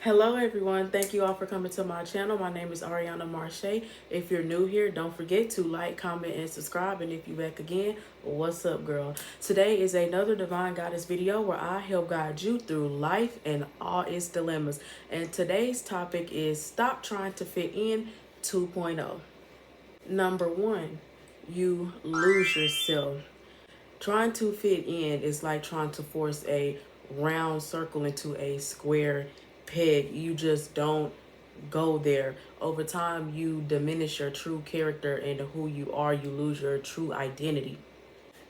Hello everyone, thank you all for coming to my channel. My name is Ariana Marche. If you're new here, don't forget to like, comment, and subscribe. And if you're back again, what's up girl? Today is another Divine Goddess video where I help guide you through life and all its dilemmas. And today's topic is Stop Trying to Fit In 2.0. Number one, you lose yourself. Trying to fit in is like trying to force a round circle into a square peg. You just don't go there. Over time, you diminish your true character and who you are. You lose your true identity.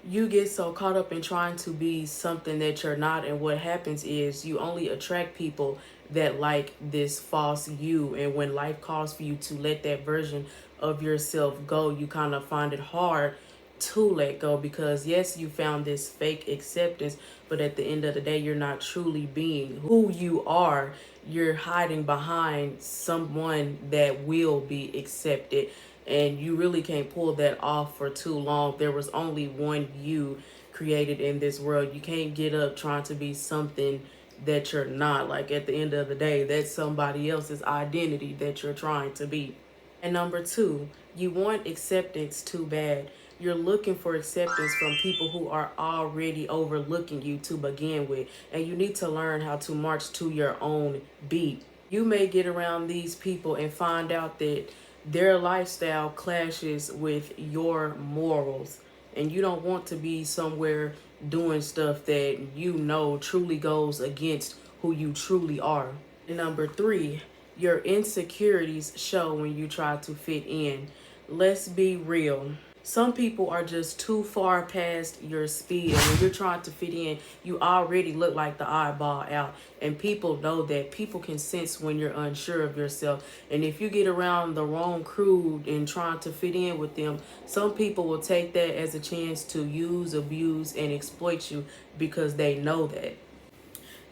You get so caught up in trying to be something that you're not, and what happens is you only attract people that like this false you. And when life calls for you to let that version of yourself go, you kind of find it hard to let go, because yes, you found this fake acceptance, but at the end of the day, you're not truly being who you are. You're hiding behind someone that will be accepted, and you really can't pull that off for too long. There was only one you created in this world. You can't get up trying to be something that you're not. Like, at the end of the day, that's somebody else's identity that you're trying to be. And number two, you want acceptance too bad. You're looking for acceptance from people who are already overlooking you to begin with. And you need to learn how to march to your own beat. You may get around these people and find out that their lifestyle clashes with your morals. And you don't want to be somewhere doing stuff that you know truly goes against who you truly are. And number three, your insecurities show when you try to fit in. Let's be real. Some people are just too far past your speed. And when you're trying to fit in, you already look like the oddball out. And people know that. People can sense when you're unsure of yourself. And if you get around the wrong crew and trying to fit in with them, some people will take that as a chance to use, abuse, and exploit you, because they know that.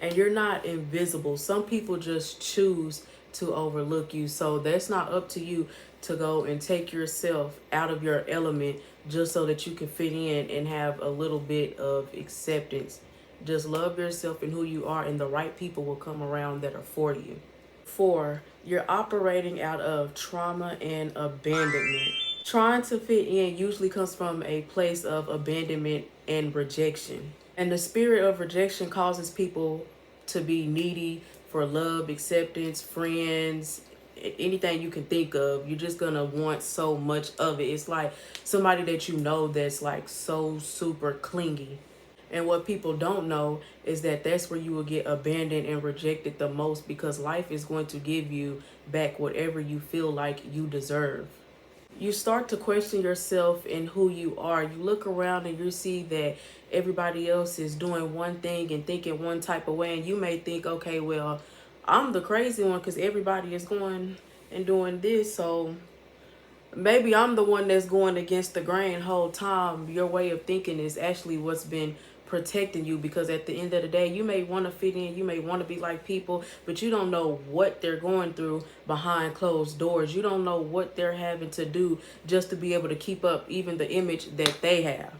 And you're not invisible. Some people just choose to overlook you. So that's not up to you to go and take yourself out of your element just so that you can fit in and have a little bit of acceptance. Just love yourself and who you are, and the right people will come around that are for you. Four, you're operating out of trauma and abandonment. Trying to fit in usually comes from a place of abandonment and rejection. And the spirit of rejection causes people to be needy for love, acceptance, friends, anything you can think of. You're just gonna want so much of it. It's like somebody that you know that's like so super clingy. And what people don't know is that that's where you will get abandoned and rejected the most, because life is going to give you back whatever you feel like you deserve. You start to question yourself and who you are. You look around and you see that everybody else is doing one thing and thinking one type of way, and you may think, okay, well, I'm the crazy one because everybody is going and doing this, so maybe I'm the one that's going against the grain whole time. Your way of thinking is actually what's been protecting you, because at the end of the day, you may want to fit in, you may want to be like people, but you don't know what they're going through behind closed doors. You don't know what they're having to do just to be able to keep up even the image that they have.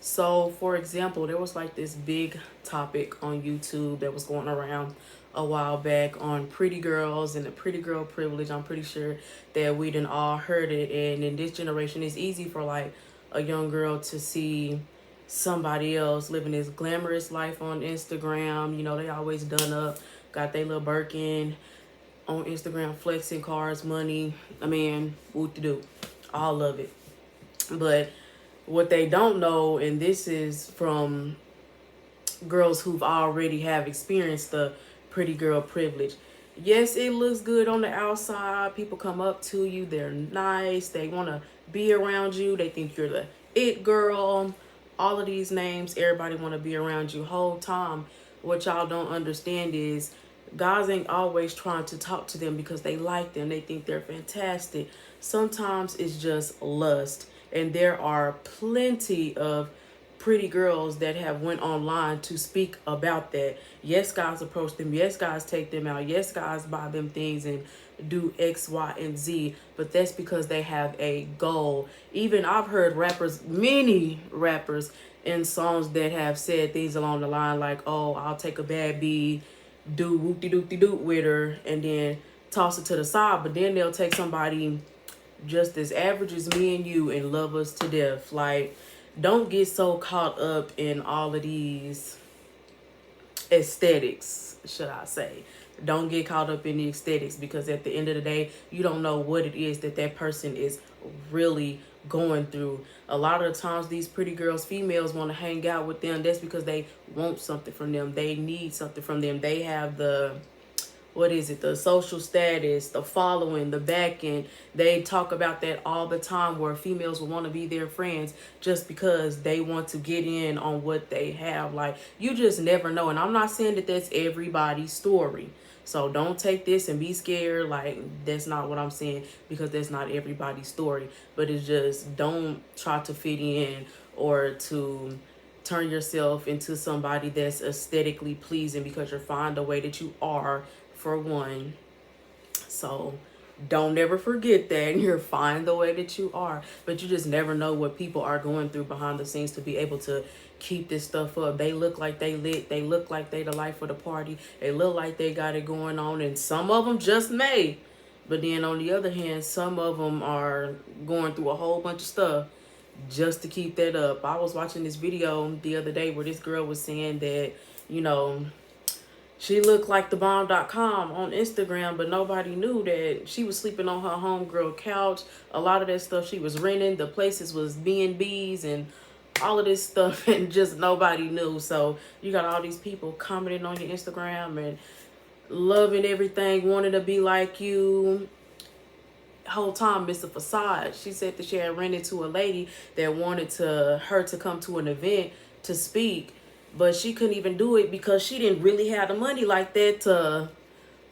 So, for example, there was like this big topic on YouTube that was going around a while back on pretty girls and the pretty girl privilege. I'm pretty sure that we done all heard it. And in this generation, it's easy for like a young girl to see somebody else living this glamorous life on Instagram. You know, they always done up, got their little Birkin on Instagram, flexing cars, money. I mean, what to do, all of it. But what they don't know, and this is from girls who've already have experienced the pretty girl privilege. Yes, it looks good on the outside. People come up to you. They're nice. They want to be around you. They think you're the it girl. All of these names, everybody want to be around you whole time. What y'all don't understand is guys ain't always trying to talk to them because they like them. They think they're fantastic. Sometimes it's just lust. And there are plenty of pretty girls that have went online to speak about that. Yes, guys approach them. Yes, guys take them out. Yes, guys buy them things and do X, Y, and Z. But that's because they have a goal. Even I've heard rappers, many rappers in songs that have said things along the line like, oh, I'll take a bad B, do whoop-de-doop-de-doop with her and then toss it to the side. But then they'll take somebody just as average as me and you and love us to death. Like, don't get so caught up in all of these aesthetics, should I say. Don't get caught up in the aesthetics, because at the end of the day, you don't know what it is that that person is really going through. A lot of the times, these pretty girls, females, want to hang out with them. That's because they want something from them. They need something from them. They have the, what is it, the social status, the following, the backing. They talk about that all the time, where females will want to be their friends just because they want to get in on what they have. Like, you just never know. And I'm not saying that that's everybody's story, so don't take this and be scared. Like, that's not what I'm saying, because that's not everybody's story. But it's just, don't try to fit in or to turn yourself into somebody that's aesthetically pleasing, because you're fine the way that you are, for one. So don't ever forget that you're fine the way that you are, but you just never know what people are going through behind the scenes to be able to keep this stuff up. They look like they lit. They look like they the life of the party. They look like they got it going on, and some of them just may. But then on the other hand, some of them are going through a whole bunch of stuff just to keep that up. I was watching this video the other day where this girl was saying that, you know, she looked like thebomb.com on Instagram, but nobody knew that she was sleeping on her homegirl couch. A lot of that stuff she was renting, the places was B&Bs and all of this stuff, and just nobody knew. So you got all these people commenting on your Instagram and loving everything, wanting to be like you. Whole time it's a facade. She said that she had ran into a lady that wanted her to come to an event to speak, but she couldn't even do it because she didn't really have the money like that to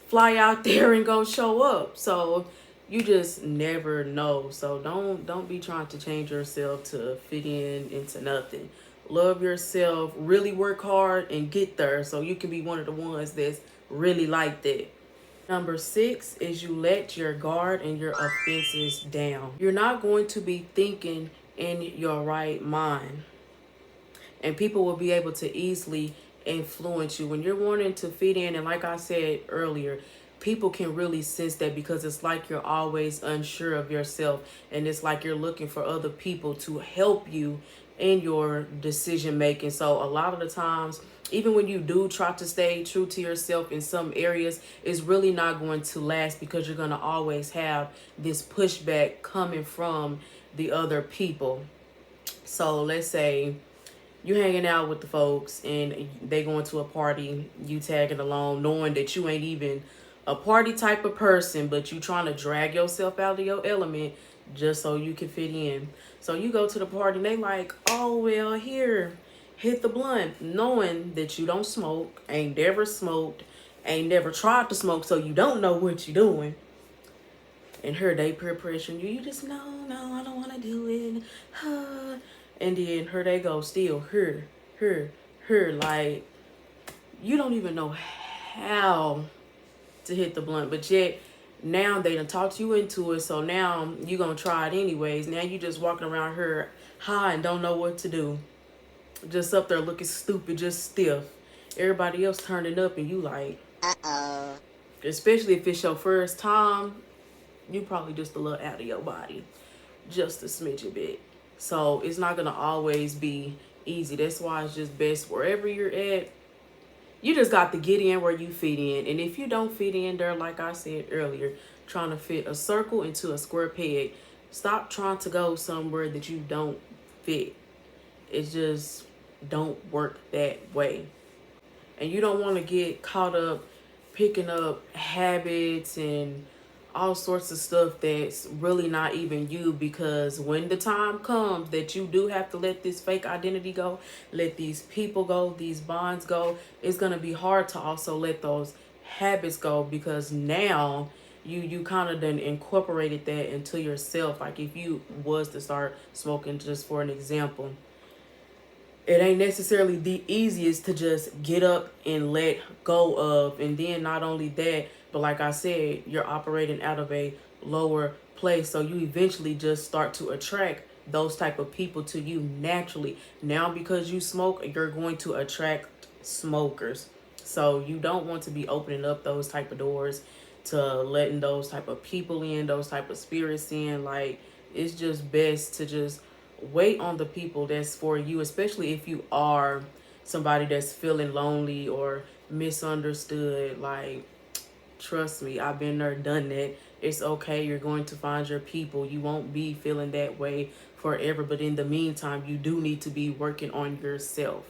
fly out there and go show up. So you just never know. So don't be trying to change yourself to fit in into nothing. Love yourself, really work hard and get there, so you can be one of the ones that's really like that. Number 6 is you let your guard and your offenses down. You're not going to be thinking in your right mind, and people will be able to easily influence you when you're wanting to fit in. And like I said earlier, people can really sense that, because it's like you're always unsure of yourself, and it's like you're looking for other people to help you in your decision making. So a lot of the times, even when you do try to stay true to yourself in some areas, it's really not going to last, because you're going to always have this pushback coming from the other people. So let's say you hanging out with the folks and they going to a party, you tagging along, knowing that you ain't even a party type of person, but you trying to drag yourself out of your element just so you can fit in. So you go to the party and they like, oh, well, here, hit the blunt, knowing that you don't smoke, ain't never smoked, ain't never tried to smoke, so you don't know what you're doing. And her, they peer pressuring you. You just, no, I don't want to do it. And then her, they go still, her. Like, you don't even know how to hit the blunt, but yet now they done talked you into it, so now you gonna try it anyways. Now you just walking around her high and don't know what to do, just up there looking stupid, just stiff. Everybody else turning up and you like, uh-oh. Especially if it's your first time, you probably just a little out of your body, just a smidge a bit. So it's not gonna always be easy. That's why it's just best, wherever you're at, you just got to get in where you fit in. And if you don't fit in there, like I said earlier, trying to fit a circle into a square peg, stop trying to go somewhere that you don't fit. It just don't work that way. And you don't want to get caught up picking up habits and all sorts of stuff that's really not even you, because when the time comes that you do have to let this fake identity go, let these people go, these bonds go, it's going to be hard to also let those habits go, because now you kind of done incorporated that into yourself. Like if you was to start smoking, just for an example, it ain't necessarily the easiest to just get up and let go of. And then not only that, but like I said, you're operating out of a lower place. So you eventually just start to attract those type of people to you naturally. Now, because you smoke, you're going to attract smokers. So you don't want to be opening up those type of doors to letting those type of people in, those type of spirits in. Like, it's just best to just wait on the people that's for you, especially if you are somebody that's feeling lonely or misunderstood. Like, trust me, I've been there, done that. It's okay. You're going to find your people. You won't be feeling that way forever. But in the meantime, you do need to be working on yourself.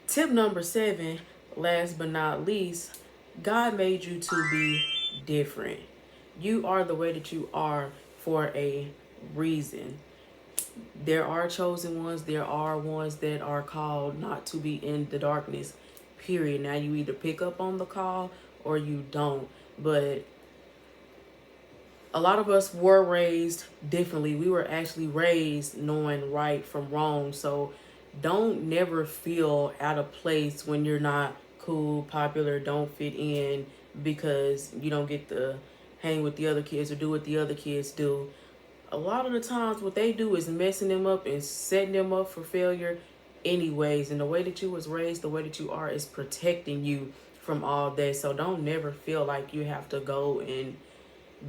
Tip number 7, last but not least, God made you to be different. You are the way that you are for a reason. There are chosen ones. There are ones that are called not to be in the darkness, period. Now, you either pick up on the call or you don't. But a lot of us were raised differently. We were actually raised knowing right from wrong. So don't never feel out of place when you're not cool, popular, don't fit in because you don't get to hang with the other kids or do what the other kids do. A lot of the times what they do is messing them up and setting them up for failure anyways. And the way that you was raised, the way that you are, is protecting you from all that. So don't never feel like you have to go and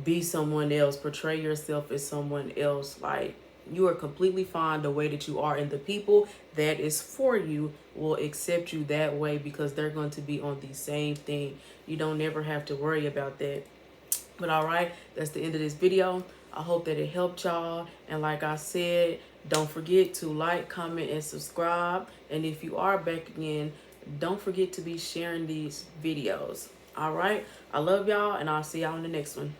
be someone else, portray yourself as someone else. Like, you are completely fine the way that you are, and the people that is for you will accept you that way because they're going to be on the same thing. You don't never have to worry about that. But all right, that's the end of this video. I hope that it helped y'all. And like I said, don't forget to like, comment, and subscribe. And if you are back again, don't forget to be sharing these videos. All right, I love y'all, and I'll see y'all in the next one.